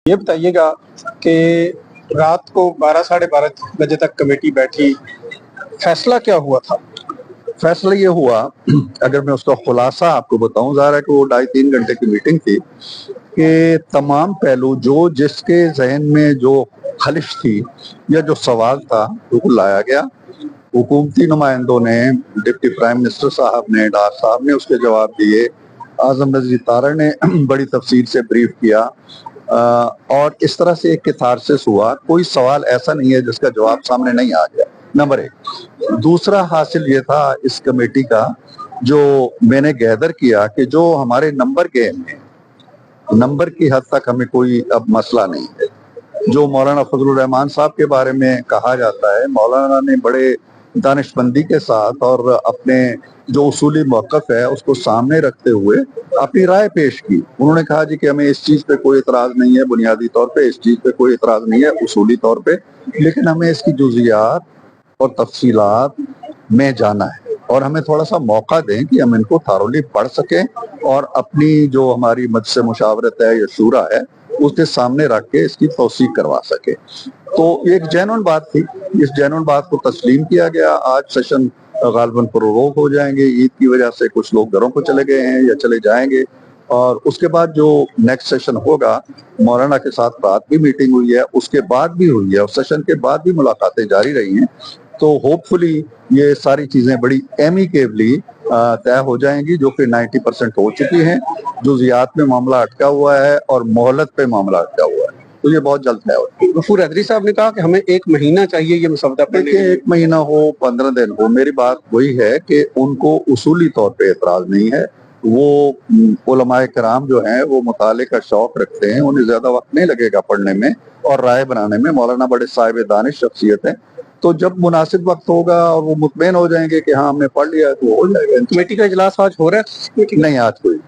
ये बताइएगा कि रात को 12 साढ़े 12 बजे तक कमेटी बैठी, फैसला क्या हुआ था? फैसला ये हुआ, अगर मैं उसका खुलासा आपको बताऊं, ज़ाहिर है कि वो 2.5-3 घंटे की मीटिंग थी कि तमाम पहलू जो जिसके जहन में जो खलिश थी या जो सवाल था वो लाया गया। हुकूमती नुमाइंदों ने, डिप्टी प्राइम मिनिस्टर साहब ने, डार साहब ने उसके जवाब दिए, आजम नज़ीर तारा ने बड़ी तफसील से ब्रीफ किया, और इस तरह से एक कैथारसिस हुआ। कोई सवाल ऐसा नहीं है जिसका जवाब सामने नहीं आ गया, नंबर एक। दूसरा हासिल ये था इस कमेटी का, जो मैंने गैदर किया कि जो हमारे नंबर गेम में, नंबर की हद तक हमें कोई अब मसला नहीं है। जो मौलाना फजलुर रहमान साहब के बारे में कहा जाता है, मौलाना ने बड़े दानिशमंदी के साथ और अपने जो उसूली मौक़िफ़ है उसको सामने रखते हुए अपनी राय पेश की। उन्होंने कहा जी कि हमें इस चीज़ पे कोई इतराज़ नहीं है, बुनियादी तौर पे इस चीज़ पे कोई इतराज़ नहीं है उसूली तौर पे, लेकिन हमें इसकी जुज़ियात और तफसीलात में जाना है और हमें थोड़ा सा मौका दें कि हम इनको थारोली पढ़ सकें और अपनी जो हमारी मजलिस मुशावरत है या शूरा है उसके सामने रख के इसकी तौसीक करवा सके। तो ये एक जेन्युइन बात थी, इस जेन्युइन बात को तस्लीम किया गया। आज सेशन गालिबन प्रोरोग हो जाएंगे, ईद की वजह से कुछ लोग घरों को चले गए हैं या चले जाएंगे, और उसके बाद जो नेक्स्ट सेशन होगा, मौलाना के साथ रात भी मीटिंग हुई है, उसके बाद भी हुई है और सेशन के बाद भी मुलाकातें जारी रही हैं। तो होपफुली ये सारी चीजें बड़ी एमिकेबली तय हो जाएंगी, जो कि 90% हो चुकी हैं। जुजियात में मामला अटका हुआ है और मोहलत पे मामला अटका हुआ है, तो ये बहुत जल्द तय होगा। गफूर हैदरी साहब ने कहा कि हमें 1 महीना चाहिए ये मसवदा पढ़ने के लिए। 1 महीना हो, 15 दिन हो, मेरी बात वही है कि उनको उसूली तौर पे एतराज नहीं है। वो उलमाए कराम जो हैं वो मुताले का शौक रखते हैं, उन्हें ज्यादा वक्त नहीं लगेगा पढ़ने में और राय बनाने में। मौलाना बड़े साहिब दानिश शख्सियत हैं, तो जब मुनासिब वक्त होगा और वो मुतमईन हो जाएंगे कि हाँ हमने पढ़ लिया, तो हो जाएगा। कमेटी का इजलास आज हो रहा है? नहीं, आज कोई